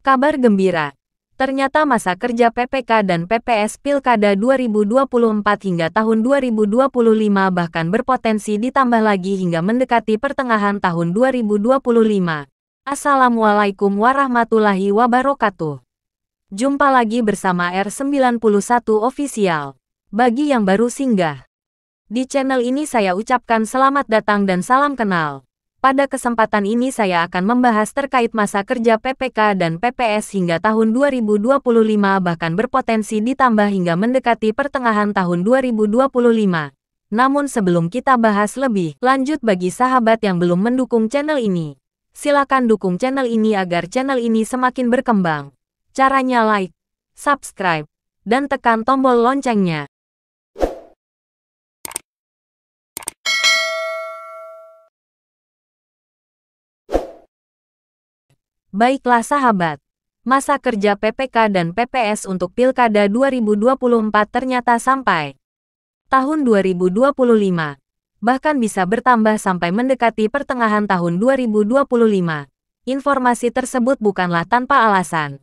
Kabar gembira. Ternyata masa kerja PPK dan PPS Pilkada 2024 hingga tahun 2025 bahkan berpotensi ditambah lagi hingga mendekati pertengahan tahun 2025. Assalamualaikum warahmatullahi wabarakatuh. Jumpa lagi bersama R91 Official. Bagi yang baru singgah di channel ini, saya ucapkan selamat datang dan salam kenal. Pada kesempatan ini saya akan membahas terkait masa kerja PPK dan PPS hingga tahun 2025 bahkan berpotensi ditambah hingga mendekati pertengahan tahun 2025. Namun sebelum kita bahas lebih lanjut, bagi sahabat yang belum mendukung channel ini, silakan dukung channel ini agar channel ini semakin berkembang. Caranya like, subscribe, dan tekan tombol loncengnya. Baiklah sahabat, masa kerja PPK dan PPS untuk Pilkada 2024 ternyata sampai tahun 2025. Bahkan bisa bertambah sampai mendekati pertengahan tahun 2025. Informasi tersebut bukanlah tanpa alasan.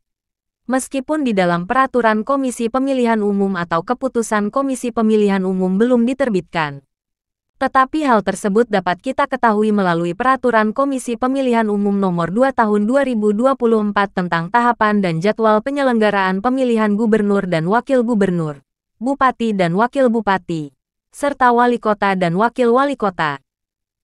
Meskipun di dalam peraturan Komisi Pemilihan Umum atau keputusan Komisi Pemilihan Umum belum diterbitkan, tetapi hal tersebut dapat kita ketahui melalui Peraturan Komisi Pemilihan Umum Nomor 2 Tahun 2024 tentang tahapan dan jadwal penyelenggaraan pemilihan gubernur dan wakil gubernur, bupati dan wakil bupati, serta wali kota dan wakil wali kota.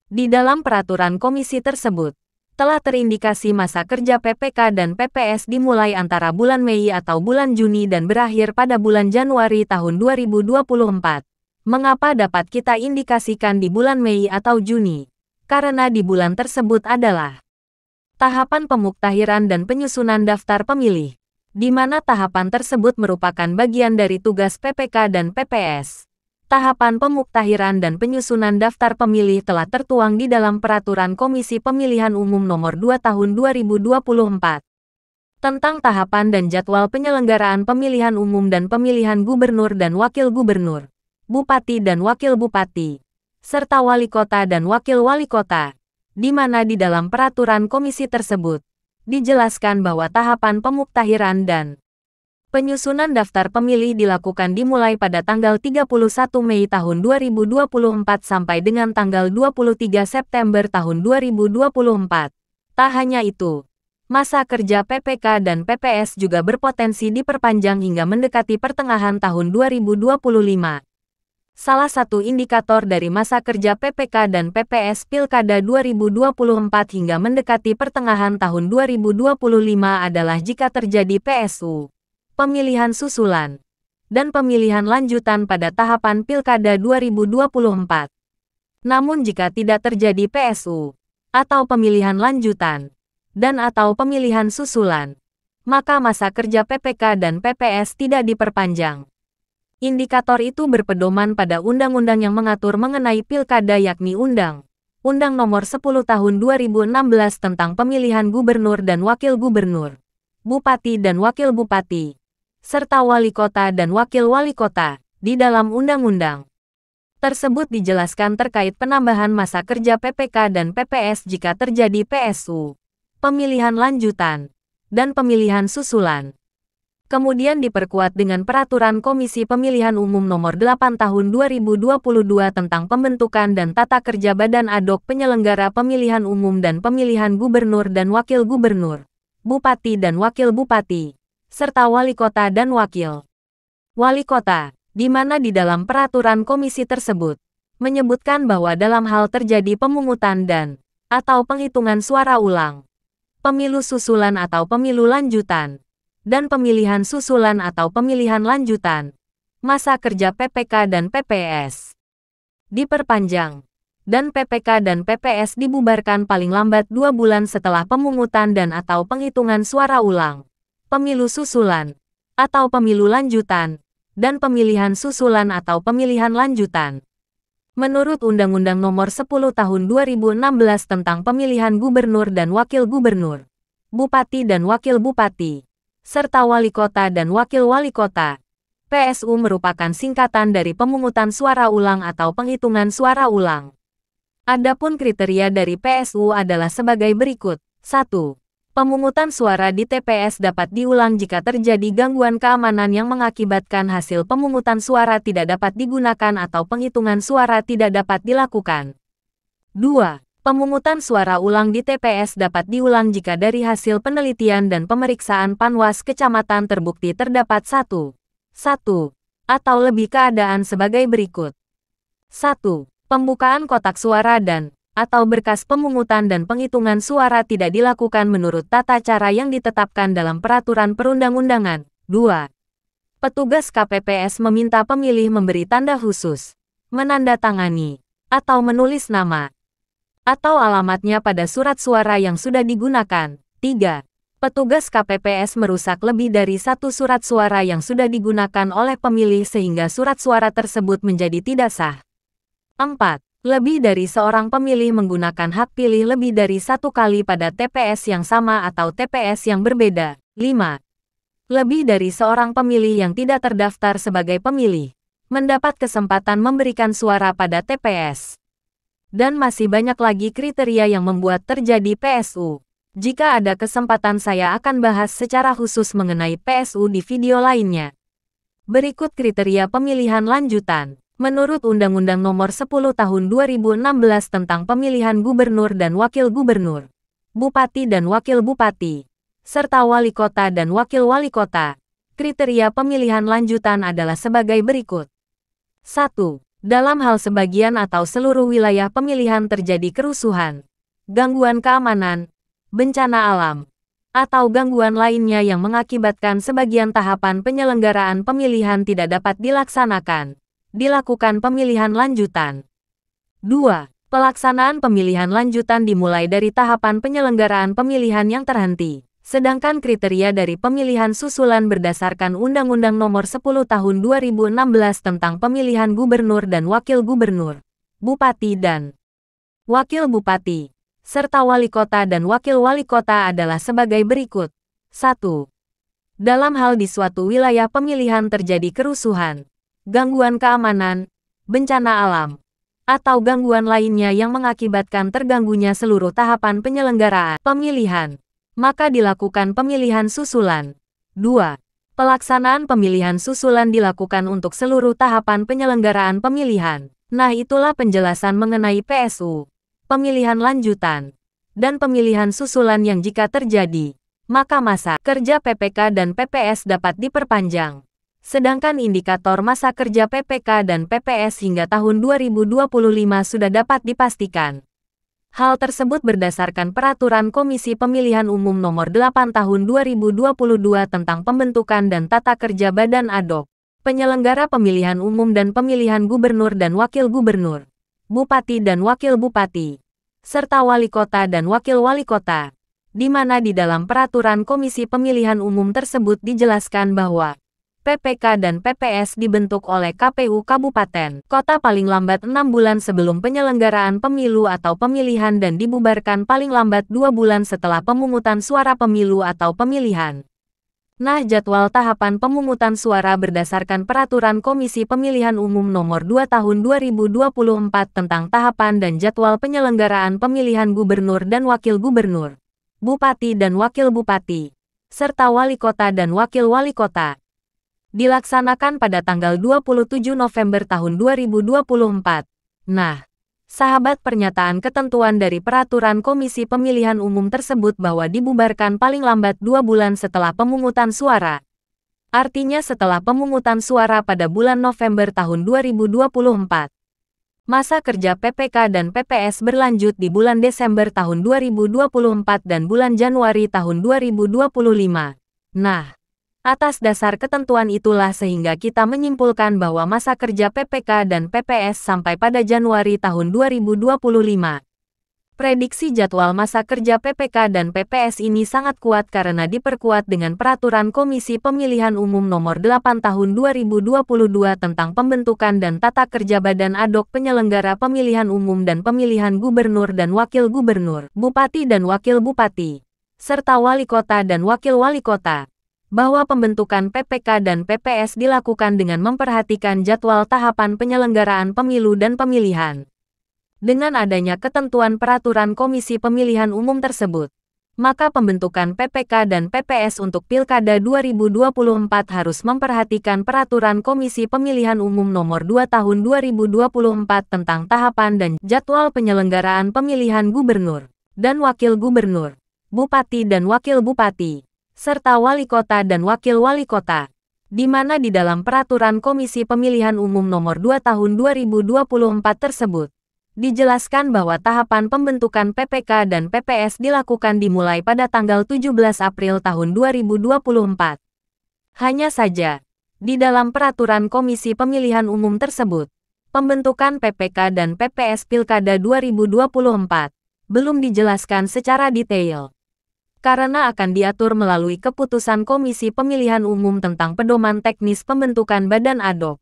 Di dalam peraturan komisi tersebut, telah terindikasi masa kerja PPK dan PPS dimulai antara bulan Mei atau bulan Juni dan berakhir pada bulan Januari tahun 2024. Mengapa dapat kita indikasikan di bulan Mei atau Juni? Karena di bulan tersebut adalah tahapan pemuktahiran dan penyusunan daftar pemilih, di mana tahapan tersebut merupakan bagian dari tugas PPK dan PPS. Tahapan pemuktahiran dan penyusunan daftar pemilih telah tertuang di dalam Peraturan Komisi Pemilihan Umum Nomor 2 Tahun 2024 tentang tahapan dan jadwal penyelenggaraan pemilihan umum dan pemilihan gubernur dan wakil gubernur, bupati dan wakil bupati, serta wali kota dan wakil wali kota, di mana di dalam peraturan komisi tersebut dijelaskan bahwa tahapan pemuktahiran dan penyusunan daftar pemilih dilakukan dimulai pada tanggal 31 Mei tahun 2024 sampai dengan tanggal 23 September tahun 2024. Tak hanya itu, masa kerja PPK dan PPS juga berpotensi diperpanjang hingga mendekati pertengahan tahun 2025. Salah satu indikator dari masa kerja PPK dan PPS Pilkada 2024 hingga mendekati pertengahan tahun 2025 adalah jika terjadi PSU, pemilihan susulan, dan pemilihan lanjutan pada tahapan Pilkada 2024. Namun jika tidak terjadi PSU, atau pemilihan lanjutan, dan atau pemilihan susulan, maka masa kerja PPK dan PPS tidak diperpanjang. Indikator itu berpedoman pada undang-undang yang mengatur mengenai pilkada, yakni Undang-Undang Nomor 10 Tahun 2016 tentang pemilihan gubernur dan wakil gubernur, bupati dan wakil bupati, serta wali kota dan wakil wali kota. Di dalam undang-undang tersebut dijelaskan terkait penambahan masa kerja PPK dan PPS jika terjadi PSU, pemilihan lanjutan, dan pemilihan susulan. Kemudian diperkuat dengan Peraturan Komisi Pemilihan Umum Nomor 8 Tahun 2022 tentang pembentukan dan tata kerja Badan Ad Hoc Penyelenggara Pemilihan Umum dan Pemilihan Gubernur dan Wakil Gubernur, Bupati dan Wakil Bupati, serta Wali Kota dan Wakil Wali Kota, di mana di dalam peraturan komisi tersebut menyebutkan bahwa dalam hal terjadi pemungutan dan atau penghitungan suara ulang, pemilu susulan atau pemilu lanjutan, dan pemilihan susulan atau pemilihan lanjutan, masa kerja PPK dan PPS diperpanjang, dan PPK dan PPS dibubarkan paling lambat 2 bulan setelah pemungutan dan atau penghitungan suara ulang, pemilu susulan, atau pemilu lanjutan, dan pemilihan susulan atau pemilihan lanjutan. Menurut Undang-Undang Nomor 10 Tahun 2016 tentang pemilihan gubernur dan wakil gubernur, bupati dan wakil bupati, serta wali kota dan wakil wali kota, PSU merupakan singkatan dari pemungutan suara ulang atau penghitungan suara ulang. Adapun kriteria dari PSU adalah sebagai berikut. 1. Pemungutan suara di TPS dapat diulang jika terjadi gangguan keamanan yang mengakibatkan hasil pemungutan suara tidak dapat digunakan atau penghitungan suara tidak dapat dilakukan. 2. Pemungutan suara ulang di TPS dapat diulang jika dari hasil penelitian dan pemeriksaan Panwas Kecamatan terbukti terdapat satu atau lebih keadaan sebagai berikut. 1. Pembukaan kotak suara atau berkas pemungutan dan penghitungan suara tidak dilakukan menurut tata cara yang ditetapkan dalam peraturan perundang-undangan. 2. Petugas KPPS meminta pemilih memberi tanda khusus, menandatangani, atau menulis nama atau alamatnya pada surat suara yang sudah digunakan. 3. Petugas KPPS merusak lebih dari satu surat suara yang sudah digunakan oleh pemilih sehingga surat suara tersebut menjadi tidak sah. 4. Lebih dari seorang pemilih menggunakan hak pilih lebih dari satu kali pada TPS yang sama atau TPS yang berbeda. 5. Lebih dari seorang pemilih yang tidak terdaftar sebagai pemilih mendapat kesempatan memberikan suara pada TPS. Dan masih banyak lagi kriteria yang membuat terjadi PSU. Jika ada kesempatan saya akan bahas secara khusus mengenai PSU di video lainnya. Berikut kriteria pemilihan lanjutan. Menurut Undang-Undang Nomor 10 Tahun 2016 tentang Pemilihan Gubernur dan Wakil Gubernur, Bupati dan Wakil Bupati, serta Wali Kota dan Wakil Wali Kota, kriteria pemilihan lanjutan adalah sebagai berikut. 1. Dalam hal sebagian atau seluruh wilayah pemilihan terjadi kerusuhan, gangguan keamanan, bencana alam, atau gangguan lainnya yang mengakibatkan sebagian tahapan penyelenggaraan pemilihan tidak dapat dilaksanakan. Dilakukan pemilihan lanjutan. 2. Pelaksanaan pemilihan lanjutan dimulai dari tahapan penyelenggaraan pemilihan yang terhenti, sedangkan kriteria dari pemilihan susulan berdasarkan Undang-Undang Nomor 10 Tahun 2016 tentang Pemilihan Gubernur dan Wakil Gubernur, Bupati dan Wakil Bupati, serta Wali Kota dan Wakil Wali Kota adalah sebagai berikut. 1. Dalam hal di suatu wilayah pemilihan terjadi kerusuhan, gangguan keamanan, bencana alam, atau gangguan lainnya yang mengakibatkan terganggunya seluruh tahapan penyelenggaraan pemilihan, maka dilakukan pemilihan susulan. 2. Pelaksanaan pemilihan susulan dilakukan untuk seluruh tahapan penyelenggaraan pemilihan. Nah, itulah penjelasan mengenai PSU, pemilihan lanjutan, dan pemilihan susulan yang jika terjadi, maka masa kerja PPK dan PPS dapat diperpanjang. Sedangkan indikator masa kerja PPK dan PPS hingga tahun 2025 sudah dapat dipastikan. Hal tersebut berdasarkan Peraturan Komisi Pemilihan Umum Nomor 8 Tahun 2022 tentang pembentukan dan tata kerja Badan Ad Hoc Penyelenggara Pemilihan Umum dan Pemilihan Gubernur dan Wakil Gubernur, Bupati dan Wakil Bupati, serta Wali Kota dan Wakil Wali Kota, di mana di dalam Peraturan Komisi Pemilihan Umum tersebut dijelaskan bahwa PPK dan PPS dibentuk oleh KPU Kabupaten Kota paling lambat 6 bulan sebelum penyelenggaraan pemilu atau pemilihan dan dibubarkan paling lambat 2 bulan setelah pemungutan suara pemilu atau pemilihan. Nah, jadwal tahapan pemungutan suara berdasarkan Peraturan Komisi Pemilihan Umum Nomor 2 Tahun 2024 tentang tahapan dan jadwal penyelenggaraan pemilihan gubernur dan wakil gubernur, bupati dan wakil bupati, serta wali kota dan wakil wali kota. Dilaksanakan pada tanggal 27 November tahun 2024. Nah, sahabat, pernyataan ketentuan dari Peraturan Komisi Pemilihan Umum tersebut bahwa dibubarkan paling lambat 2 bulan setelah pemungutan suara. Artinya setelah pemungutan suara pada bulan November tahun 2024. Masa kerja PPK dan PPS berlanjut di bulan Desember tahun 2024 dan bulan Januari tahun 2025. Nah, atas dasar ketentuan itulah sehingga kita menyimpulkan bahwa masa kerja PPK dan PPS sampai pada Januari tahun 2025. Prediksi jadwal masa kerja PPK dan PPS ini sangat kuat karena diperkuat dengan Peraturan Komisi Pemilihan Umum Nomor 8 Tahun 2022 tentang pembentukan dan tata kerja Badan Ad Hoc Penyelenggara Pemilihan Umum dan Pemilihan Gubernur dan Wakil Gubernur, Bupati dan Wakil Bupati, serta Wali Kota dan Wakil Wali Kota. Bahwa pembentukan PPK dan PPS dilakukan dengan memperhatikan jadwal tahapan penyelenggaraan pemilu dan pemilihan. Dengan adanya ketentuan Peraturan Komisi Pemilihan Umum tersebut, maka pembentukan PPK dan PPS untuk Pilkada 2024 harus memperhatikan Peraturan Komisi Pemilihan Umum Nomor 2 Tahun 2024 tentang tahapan dan jadwal penyelenggaraan pemilihan gubernur dan wakil gubernur, bupati dan wakil bupati, serta wali kota dan wakil wali kota, di mana di dalam Peraturan Komisi Pemilihan Umum Nomor 2 Tahun 2024 tersebut dijelaskan bahwa tahapan pembentukan PPK dan PPS dilakukan dimulai pada tanggal 17 April tahun 2024. Hanya saja, di dalam Peraturan Komisi Pemilihan Umum tersebut, pembentukan PPK dan PPS Pilkada 2024 belum dijelaskan secara detail, karena akan diatur melalui keputusan Komisi Pemilihan Umum tentang pedoman teknis pembentukan badan ad hoc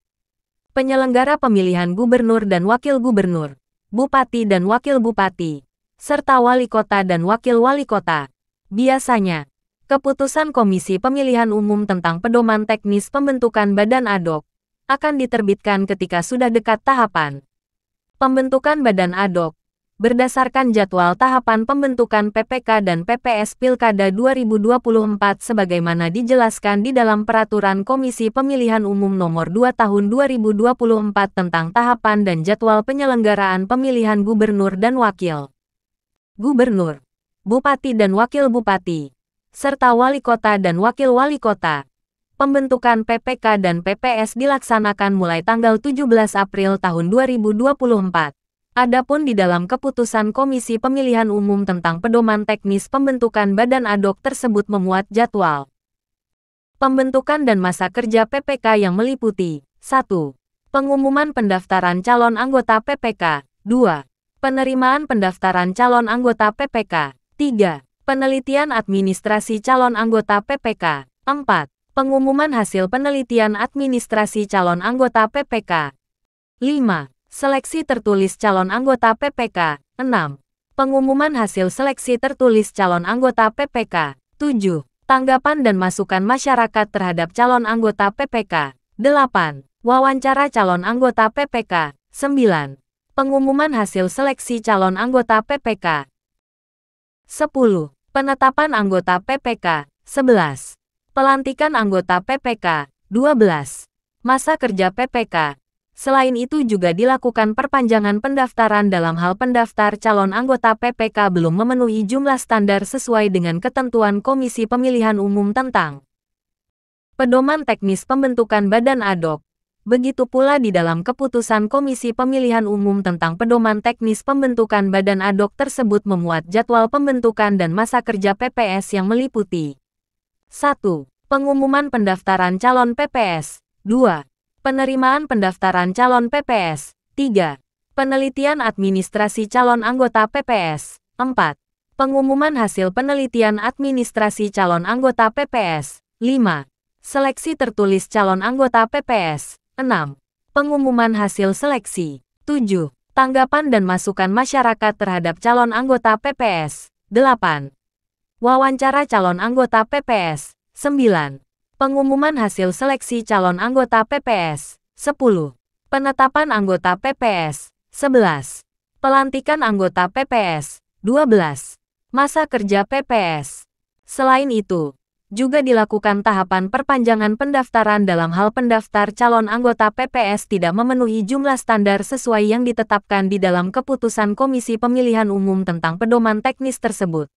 penyelenggara pemilihan gubernur dan wakil gubernur, bupati dan wakil bupati, serta wali kota dan wakil wali kota. Biasanya, keputusan Komisi Pemilihan Umum tentang pedoman teknis pembentukan badan ad hoc akan diterbitkan ketika sudah dekat tahapan pembentukan badan ad hoc berdasarkan jadwal tahapan pembentukan PPK dan PPS Pilkada 2024 sebagaimana dijelaskan di dalam Peraturan Komisi Pemilihan Umum Nomor 2 Tahun 2024 tentang tahapan dan jadwal penyelenggaraan pemilihan gubernur dan wakil gubernur, bupati dan wakil bupati, serta wali kota dan wakil wali kota. Pembentukan PPK dan PPS dilaksanakan mulai tanggal 17 April tahun 2024. Adapun di dalam keputusan Komisi Pemilihan Umum tentang pedoman teknis pembentukan badan ad hoc tersebut memuat jadwal pembentukan dan masa kerja PPK yang meliputi 1. Pengumuman pendaftaran calon anggota PPK 2. Penerimaan pendaftaran calon anggota PPK 3. Penelitian administrasi calon anggota PPK 4. Pengumuman hasil penelitian administrasi calon anggota PPK 5. Seleksi tertulis calon anggota PPK. 6. Pengumuman hasil seleksi tertulis calon anggota PPK. 7. Tanggapan dan masukan masyarakat terhadap calon anggota PPK. 8. Wawancara calon anggota PPK. 9. Pengumuman hasil seleksi calon anggota PPK. 10. Penetapan anggota PPK. 11. Pelantikan anggota PPK. 12. Masa kerja PPK. Selain itu juga dilakukan perpanjangan pendaftaran dalam hal pendaftar calon anggota PPK belum memenuhi jumlah standar sesuai dengan ketentuan Komisi Pemilihan Umum tentang pedoman teknis pembentukan badan ad hoc. Begitu pula di dalam keputusan Komisi Pemilihan Umum tentang pedoman teknis pembentukan badan ad hoc tersebut memuat jadwal pembentukan dan masa kerja PPS yang meliputi 1. Pengumuman pendaftaran calon PPS. 2. Penerimaan pendaftaran calon PPS. 3. Penelitian administrasi calon anggota PPS. 4. Pengumuman hasil penelitian administrasi calon anggota PPS. 5. Seleksi tertulis calon anggota PPS. 6. Pengumuman hasil seleksi. 7. Tanggapan dan masukan masyarakat terhadap calon anggota PPS. 8. Wawancara calon anggota PPS. 9. Pengumuman hasil seleksi calon anggota PPS. 10. Penetapan anggota PPS. 11. Pelantikan anggota PPS. 12. Masa kerja PPS. Selain itu, juga dilakukan tahapan perpanjangan pendaftaran dalam hal pendaftar calon anggota PPS tidak memenuhi jumlah standar sesuai yang ditetapkan di dalam keputusan Komisi Pemilihan Umum tentang pedoman teknis tersebut.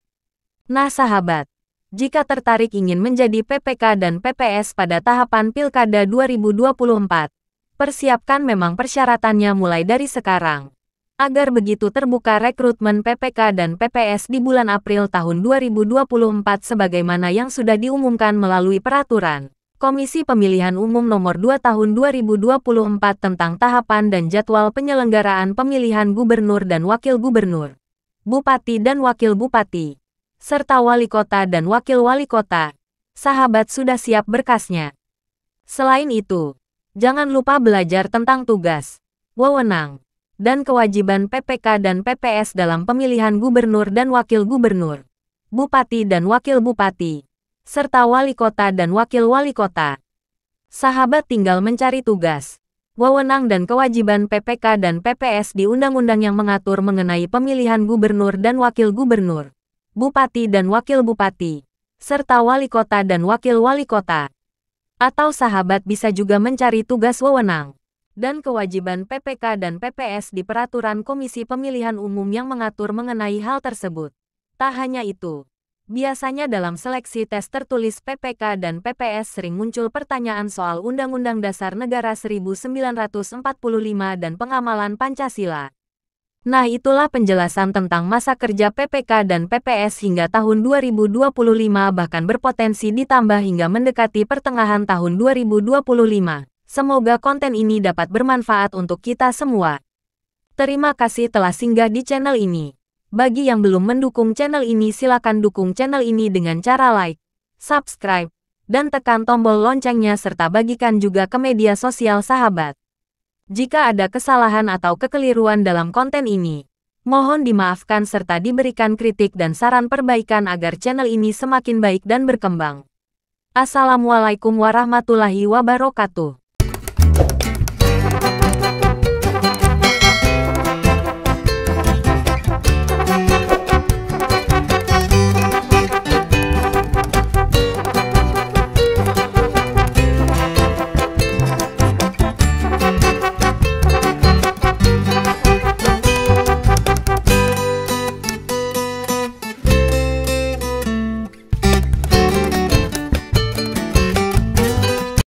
Nah sahabat, jika tertarik ingin menjadi PPK dan PPS pada tahapan Pilkada 2024, persiapkan memang persyaratannya mulai dari sekarang. Agar begitu terbuka rekrutmen PPK dan PPS di bulan April tahun 2024 sebagaimana yang sudah diumumkan melalui Peraturan Komisi Pemilihan Umum Nomor 2 Tahun 2024 tentang tahapan dan jadwal penyelenggaraan pemilihan gubernur dan wakil gubernur, bupati dan wakil bupati, serta wali kota dan wakil wali kota. Sahabat sudah siap berkasnya. Selain itu, jangan lupa belajar tentang tugas, wewenang, dan kewajiban PPK dan PPS dalam pemilihan gubernur dan wakil gubernur, bupati dan wakil bupati, serta wali kota dan wakil wali kota. Sahabat tinggal mencari tugas, wewenang dan kewajiban PPK dan PPS di undang-undang yang mengatur mengenai pemilihan gubernur dan wakil gubernur, bupati dan wakil bupati, serta wali kota dan wakil wali kota. Atau sahabat bisa juga mencari tugas wewenang dan kewajiban PPK dan PPS di Peraturan Komisi Pemilihan Umum yang mengatur mengenai hal tersebut. Tak hanya itu, biasanya dalam seleksi tes tertulis PPK dan PPS sering muncul pertanyaan soal Undang-Undang Dasar Negara 1945 dan pengamalan Pancasila. Nah, itulah penjelasan tentang masa kerja PPK dan PPS hingga tahun 2025, bahkan berpotensi ditambah hingga mendekati pertengahan tahun 2025. Semoga konten ini dapat bermanfaat untuk kita semua. Terima kasih telah singgah di channel ini. Bagi yang belum mendukung channel ini, silakan dukung channel ini dengan cara like, subscribe, dan tekan tombol loncengnya serta bagikan juga ke media sosial sahabat. Jika ada kesalahan atau kekeliruan dalam konten ini, mohon dimaafkan serta diberikan kritik dan saran perbaikan agar channel ini semakin baik dan berkembang. Assalamualaikum warahmatullahi wabarakatuh.